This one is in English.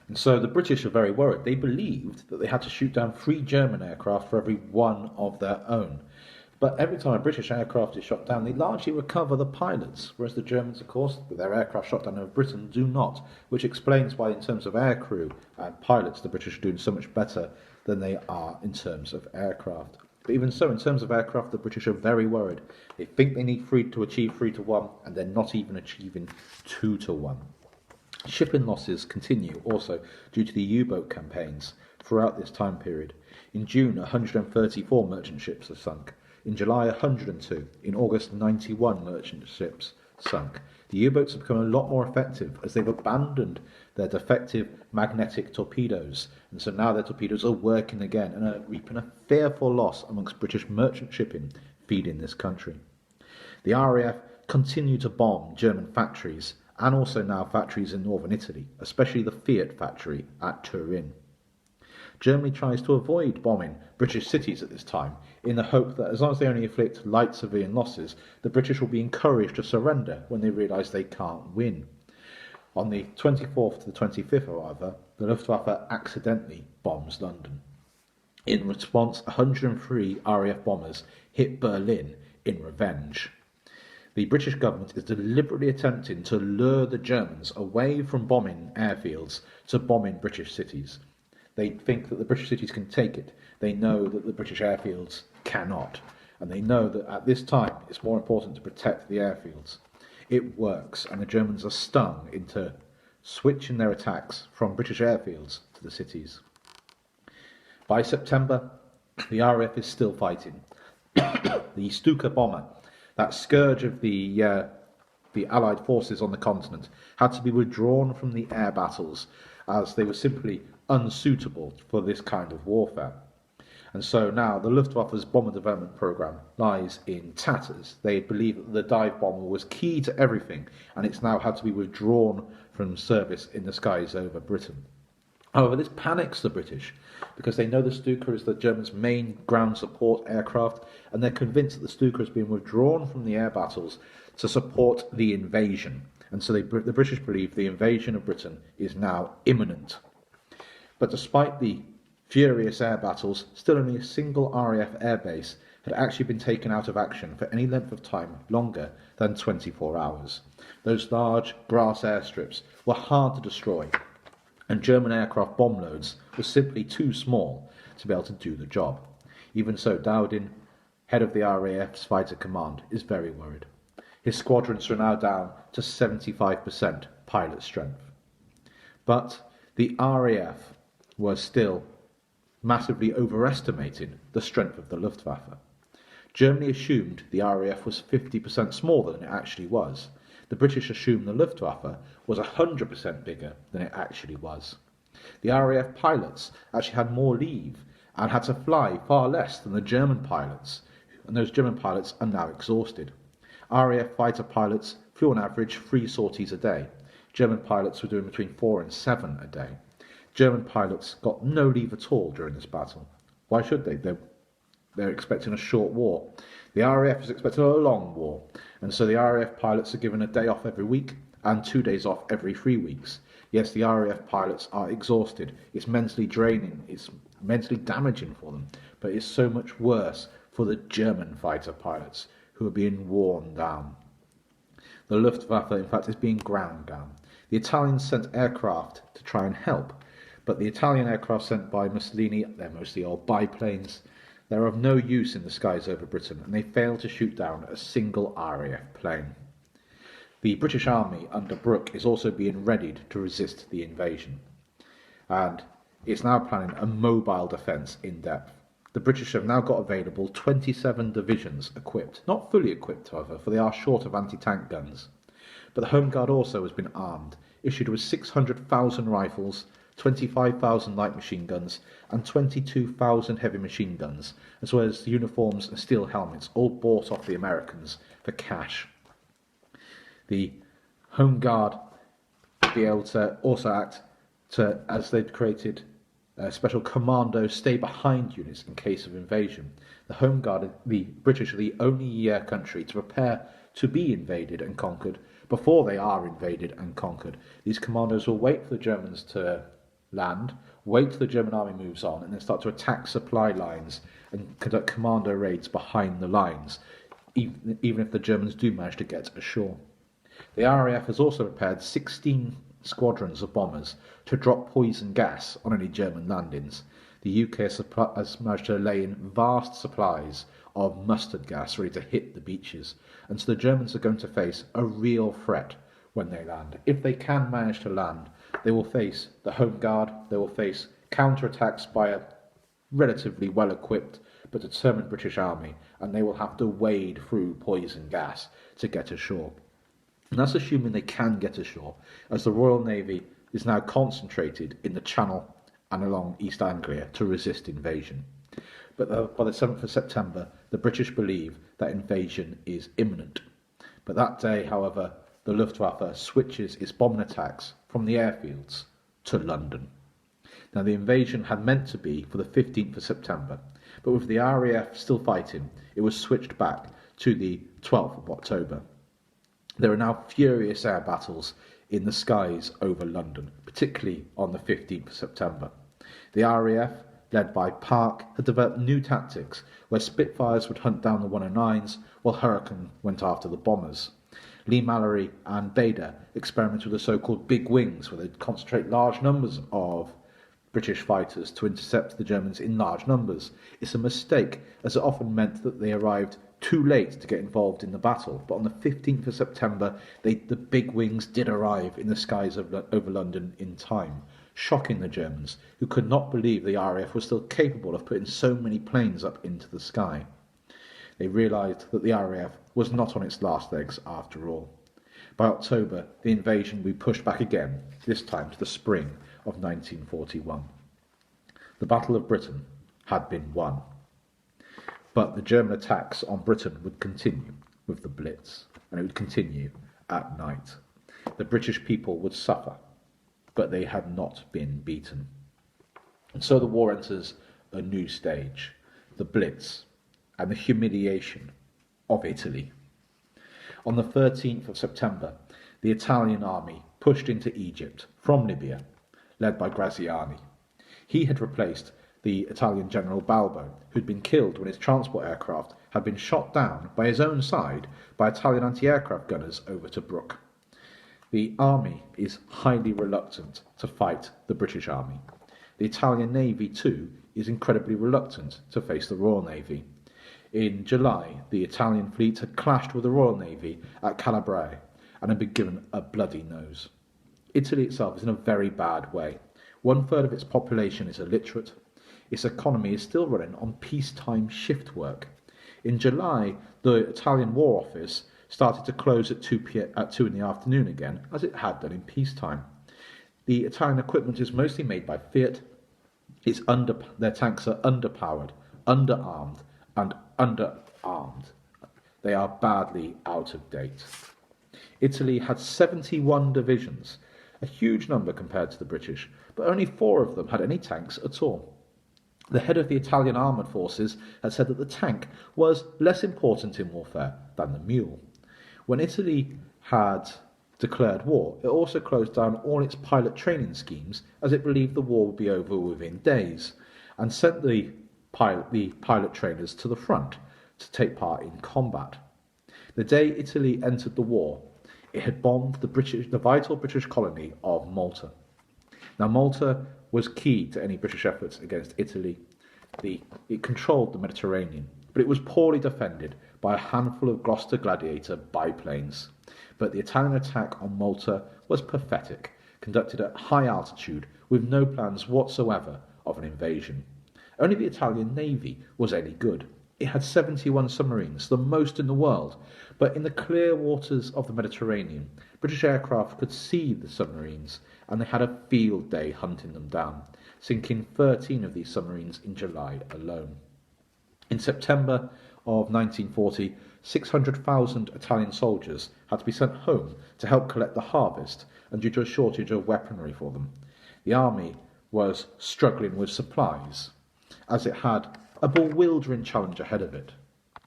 And so the British are very worried. They believed that they had to shoot down 3 German aircraft for every one of their own. But every time a British aircraft is shot down, they largely recover the pilots, whereas the Germans, of course, with their aircraft shot down over Britain, do not, which explains why, in terms of aircrew and pilots, the British are doing so much better than they are in terms of aircraft. But even so, in terms of aircraft, the British are very worried. They think they need to achieve 3-1, and they're not even achieving 2-1. Shipping losses continue also due to the U-boat campaigns throughout this time period. In June, 134 merchant ships are sunk. In July, 102. In August, 91 merchant ships sunk. The U-boats have become a lot more effective as they've abandoned their defective magnetic torpedoes, and so now their torpedoes are working again and are reaping a fearful loss amongst British merchant shipping feeding this country. The RAF continue to bomb German factories and also now factories in northern Italy, especially the Fiat factory at Turin. Germany tries to avoid bombing British cities at this time in the hope that as long as they only inflict light civilian losses, the British will be encouraged to surrender when they realise they can't win. On the 24th to the 25th, however, the Luftwaffe accidentally bombs London. In response, 103 RAF bombers hit Berlin in revenge. The British government is deliberately attempting to lure the Germans away from bombing airfields to bombing British cities. They think that the British cities can take it. They know that the British airfields cannot. And they know that at this time it's more important to protect the airfields. It works, and the Germans are stung into switching their attacks from British airfields to the cities. By September, the RAF is still fighting. The Stuka bomber, that scourge of the Allied forces on the continent, had to be withdrawn from the air battles as they were simply unsuitable for this kind of warfare. And so now the Luftwaffe's bomber development program lies in tatters. They believe that the dive bomber was key to everything, and it's now had to be withdrawn from service in the skies over Britain. However, this panics the British because they know the Stuka is the Germans' main ground support aircraft, and they're convinced that the Stuka has been withdrawn from the air battles to support the invasion. And so the British believe the invasion of Britain is now imminent. But despite the furious air battles, still only a single RAF airbase had actually been taken out of action for any length of time longer than 24 hours. Those large grass airstrips were hard to destroy, and German aircraft bomb loads were simply too small to be able to do the job. Even so, Dowding, head of the RAF's fighter command, is very worried. His squadrons are now down to 75% pilot strength. But the RAF was still massively overestimating the strength of the Luftwaffe. Germany assumed the RAF was 50% smaller than it actually was. The British assumed the Luftwaffe was 100% bigger than it actually was. The RAF pilots actually had more leave and had to fly far less than the German pilots, and those German pilots are now exhausted. RAF fighter pilots flew on average 3 sorties a day. German pilots were doing between 4 and 7 a day. German pilots got no leave at all during this battle. Why should they? They're expecting a short war. The RAF is expecting a long war, and so the RAF pilots are given a day off every week and 2 days off every 3 weeks. Yes, the RAF pilots are exhausted. It's mentally draining. It's mentally damaging for them, but it's so much worse for the German fighter pilots who are being worn down. The Luftwaffe, in fact, is being ground down. The Italians sent aircraft to try and help, but the Italian aircraft sent by Mussolini, they're mostly old biplanes. They're of no use in the skies over Britain, and they failed to shoot down a single RAF plane. The British Army under Brooke is also being readied to resist the invasion, and it's now planning a mobile defence in depth. The British have now got available 27 divisions equipped, not fully equipped, however, for they are short of anti-tank guns. But the Home Guard also has been armed, issued with 600,000 rifles, 25,000 light machine guns and 22,000 heavy machine guns, as well as uniforms and steel helmets, all bought off the Americans for cash. The Home Guard will be able to also act as they've created special commando stay-behind units in case of invasion. The Home Guard, the British are the only country to prepare to be invaded and conquered before they are invaded and conquered. These commandos will wait for the Germans to land, wait till the German army moves on, and then start to attack supply lines and conduct commando raids behind the lines, even if the Germans do manage to get ashore. The RAF has also prepared 16 squadrons of bombers to drop poison gas on any German landings. The UK has managed to lay in vast supplies of mustard gas ready to hit the beaches, and so the Germans are going to face a real threat when they land. If they can manage to land, they will face the Home Guard, they will face counterattacks by a relatively well-equipped but determined British army, and they will have to wade through poison gas to get ashore. And that's assuming they can get ashore, as the Royal Navy is now concentrated in the Channel and along East Anglia to resist invasion. But by the 7th of September, the British believe that invasion is imminent. But that day, however, the Luftwaffe switches its bombing attacks from the airfields to London. Now, the invasion had meant to be for the 15th of September, but with the RAF still fighting, it was switched back to the 12th of October. There are now furious air battles in the skies over London, particularly on the 15th of September. The RAF, led by Park, had developed new tactics where Spitfires would hunt down the 109s while Hurricane went after the bombers. Lee Mallory and Bader experimented with the so-called big wings, where they'd concentrate large numbers of British fighters to intercept the Germans in large numbers. It's a mistake, as it often meant that they arrived too late to get involved in the battle. But on the 15th of September, the big wings did arrive in the skies over London in time, shocking the Germans, who could not believe the RAF was still capable of putting so many planes up into the sky. They realised that the RAF was not on its last legs after all. By October, the invasion would be pushed back again, this time to the spring of 1941. The Battle of Britain had been won. But the German attacks on Britain would continue with the Blitz, and it would continue at night. The British people would suffer, but they had not been beaten. And so the war enters a new stage, the Blitz, and the humiliation of Italy. On the 13th of September, the Italian army pushed into Egypt from Libya, led by Graziani. He had replaced the Italian general Balbo, who'd been killed when his transport aircraft had been shot down by his own side by Italian anti-aircraft gunners over Tobruk. The army is highly reluctant to fight the British army. The Italian Navy, too, is incredibly reluctant to face the Royal Navy. In July, the Italian fleet had clashed with the Royal Navy at Calabre and had been given a bloody nose. Italy itself is in a very bad way. 1/3 of its population is illiterate. Its economy is still running on peacetime shift work. In July, the Italian War Office started to close at 2 in the afternoon again, as it had done in peacetime. The Italian equipment is mostly made by Fiat. Their tanks are underpowered, underarmed, and underarmed. They are badly out of date. Italy had 71 divisions, a huge number compared to the British, but only 4 of them had any tanks at all. The head of the Italian armoured forces had said that the tank was less important in warfare than the mule. When Italy had declared war, it also closed down all its pilot training schemes, as it believed the war would be over within days, and sent the pilot trainers to the front to take part in combat. The day Italy entered the war, it had bombed the vital British colony of Malta. Now, Malta was key to any British efforts against Italy. It controlled the Mediterranean, but it was poorly defended by a handful of Gloucester Gladiator biplanes. But the Italian attack on Malta was pathetic, conducted at high altitude with no plans whatsoever of an invasion. Only the Italian Navy was any good. It had 71 submarines, the most in the world, but in the clear waters of the Mediterranean, British aircraft could see the submarines, and they had a field day hunting them down, sinking 13 of these submarines in July alone. In September of 1940, 600,000 Italian soldiers had to be sent home to help collect the harvest, and due to a shortage of weaponry for them. The army was struggling with supplies, as it had a bewildering challenge ahead of it.